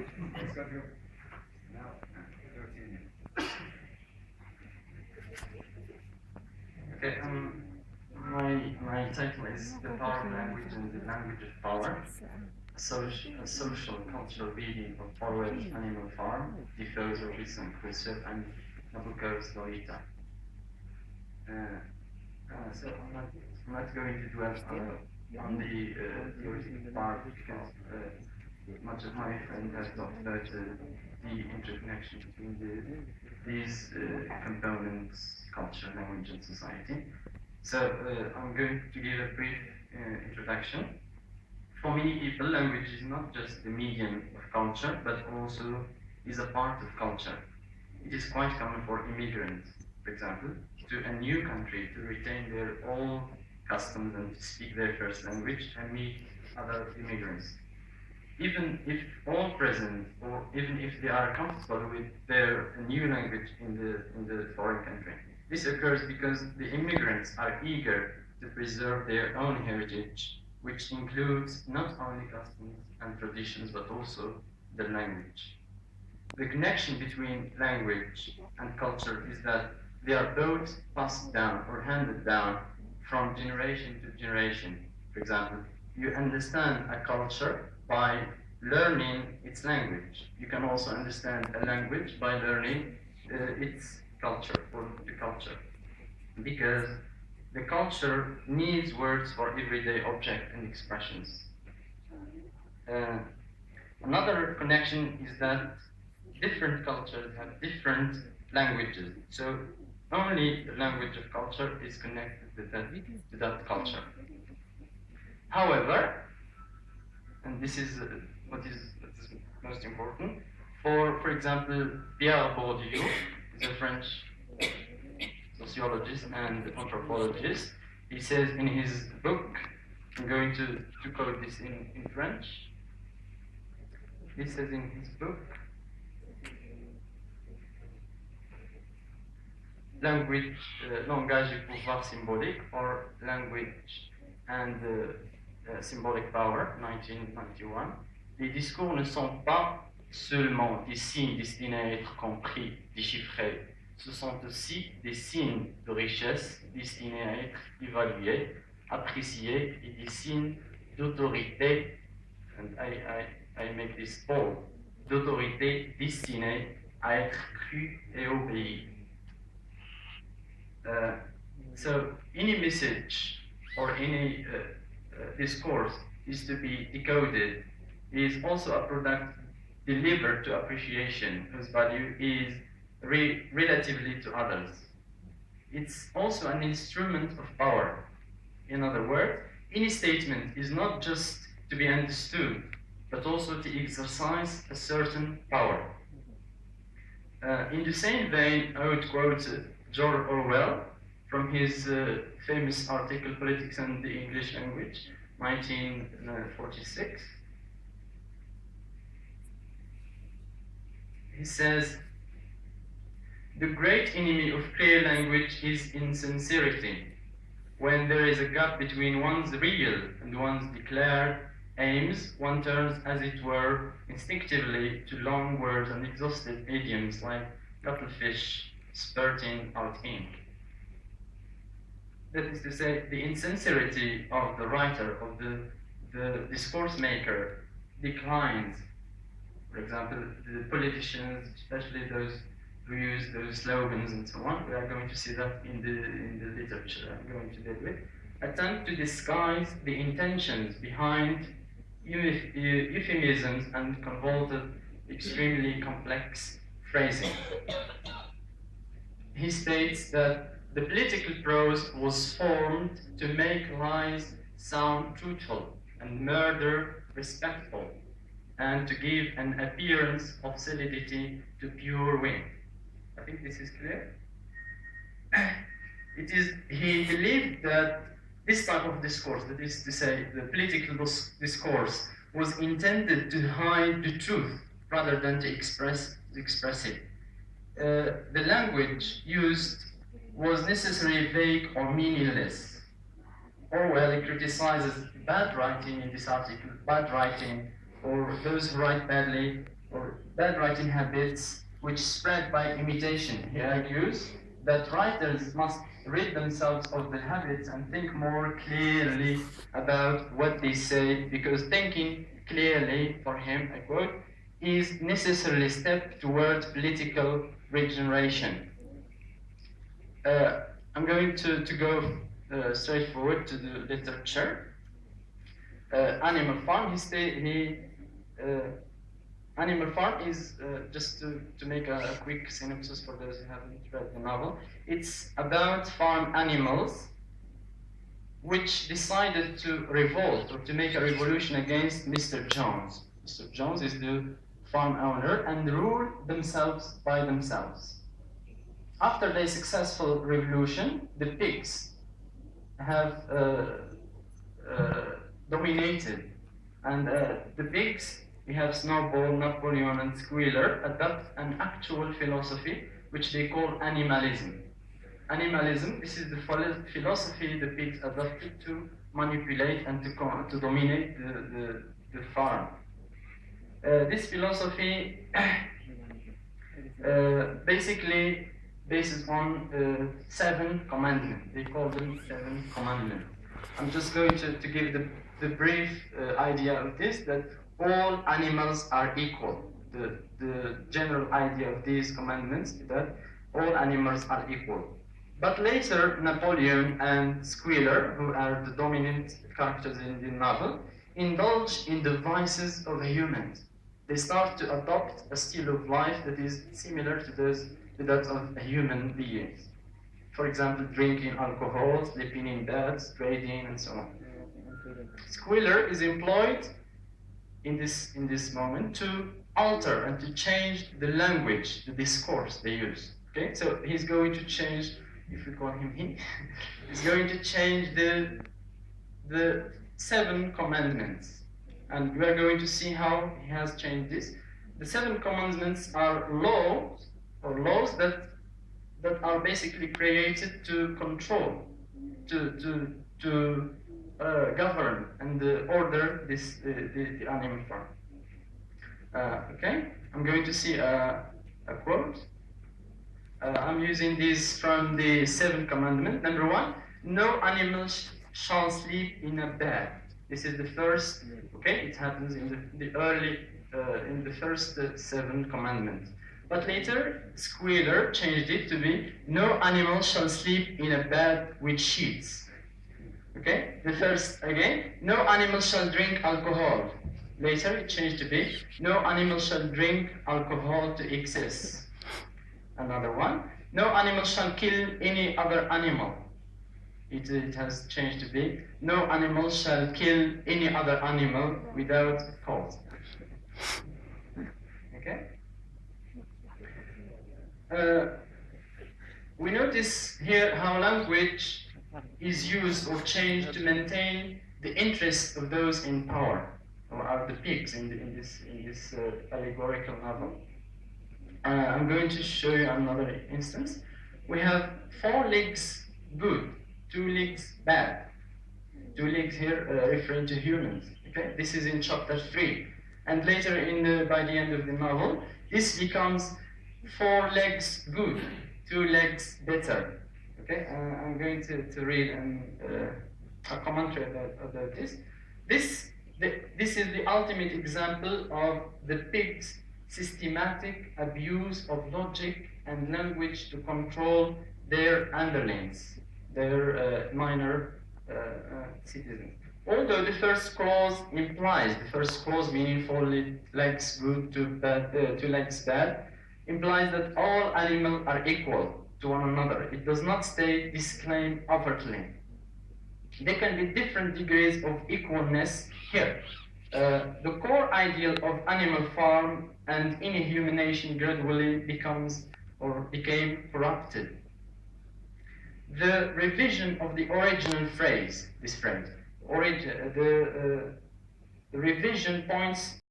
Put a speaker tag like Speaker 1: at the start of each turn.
Speaker 1: Okay, my title is The Power of Language and the Language of Power, a social and cultural reading of Orwell's Animal Farm, Defoe's Crusoe, and Nabokov's Lolita. So I'm not going to dwell on the theoretical part because much of my friend has talked about the interconnection between these components, culture, language, and society. So I'm going to give a brief introduction. For many people, language is not just the medium of culture, but also is a part of culture. It is quite common for immigrants, for example, to a new country to retain their old customs and to speak their first language and meet other immigrants. Even if all present, or even if they are comfortable with their new language in the foreign country. This occurs because the immigrants are eager to preserve their own heritage, which includes not only customs and traditions, but also the language. The connection between language and culture is that they are both passed down or handed down from generation to generation. For example, you understand a culture by learning its language. You can also understand a language by learning its culture or the culture. Because the culture needs words for everyday object and expressions. Another connection is that different cultures have different languages. So only the language of culture is connected to that culture. However, and this is what is most important, for example, Pierre Bourdieu is a French sociologist and anthropologist. He says in his book, I'm going to quote this in French. He says in his book, Language, Langage et pouvoir symbolique, or Language and Symbolic Power, 1991. Les discours ne sont pas seulement des signes destinés à être compris, déchiffrés. Ce sont aussi des signes de richesse destinés à être évalués, appréciés, et des signes d'autorité, and I make this bold, d'autorité destinés à être crus et obéis. So any message or any discourse is to be decoded, is also a product delivered to appreciation whose value is relatively to others. It's also an instrument of power. In other words, any statement is not just to be understood, but also to exercise a certain power. In the same vein, I would quote George Orwell from his famous article, Politics and the English Language, 1946. He says, "The great enemy of clear language is insincerity. When there is a gap between one's real and one's declared aims, one turns, as it were, instinctively to long words and exhaustive idioms like cuttlefish spurting out ink." That is to say, the insincerity of the writer, of the discourse maker, declines. For example, the politicians, especially those who use those slogans and so on, we are going to see that in the literature I'm going to deal with, attempt to disguise the intentions behind euphemisms and convoluted, extremely complex phrasing. He states that the political prose was formed to make lies sound truthful and murder respectful, and to give an appearance of solidity to pure win. I think this is clear. He believed that this type of discourse, that is to say, the political discourse, was intended to hide the truth rather than to express it. The language used was necessarily vague or meaningless. Orwell criticizes bad writing in this article, bad writing, or those who write badly, or bad writing habits which spread by imitation. He argues that writers must rid themselves of the habits and think more clearly about what they say, because thinking clearly, for him, I quote, is necessarily a step toward political regeneration. I'm going to go straight forward to the literature. Animal Farm, Animal Farm is, just to make a quick synopsis for those who haven't read the novel, it's about farm animals which decided to revolt or to make a revolution against Mr. Jones. Mr. Jones is the farm owner and rule themselves by themselves. After the successful revolution, the pigs have dominated, and the pigs, we have Snowball, Napoleon, and Squealer, adopt an actual philosophy which they call animalism. Animalism, this is the philosophy the pigs adopted to manipulate and to dominate the farm. This philosophy basically bases on 7 commandments. They call them 7 commandments. I'm just going to give the brief idea of this, that all animals are equal. The general idea of these commandments is that all animals are equal. But later, Napoleon and Squealer, who are the dominant characters in the novel, indulge in the vices of humans. They start to adopt a style of life that is similar to that of a human being. For example, drinking alcohol, sleeping in beds, trading, and so on. Squealer is employed in this moment to alter and to change the language, the discourse they use. Okay, so he's going to change, if we call him he, he's going to change the 7 commandments. And we are going to see how he has changed this. The 7 commandments are laws that are basically created to control, to govern and order the animal farm. Okay, I'm going to see a quote. I'm using this from the 7th commandment. Number 1, no animal shall sleep in a bed. This is the first. Okay, it happens in the early, in the first 7 commandments. But later, Squealer changed it to be, no animal shall sleep in a bed with sheets. Okay, the first again, no animal shall drink alcohol. Later it changed to be, no animal shall drink alcohol to excess. Another one, no animal shall kill any other animal. It has changed to be, no animal shall kill any other animal without cause. Okay? We notice here how language is used or changed to maintain the interests of those in power, or are the pigs in this allegorical novel. I'm going to show you another instance. We have 4 legs good, 2 legs bad. 2 legs here referring to humans. Okay, this is in chapter 3, and later by the end of the novel, this becomes 4 legs good, 2 legs better. Okay, I'm going to read a commentary about this. This is the ultimate example of the pig's systematic abuse of logic and language to control their underlings, their minor citizens. Although the first clause implies, the first clause meaning 4 legs good, 2 legs bad, implies that all animals are equal to one another. It does not state this claim overtly. There can be different degrees of equalness here. The core ideal of Animal Farm and inhumanation gradually became corrupted. The revision of the original phrase, the revision points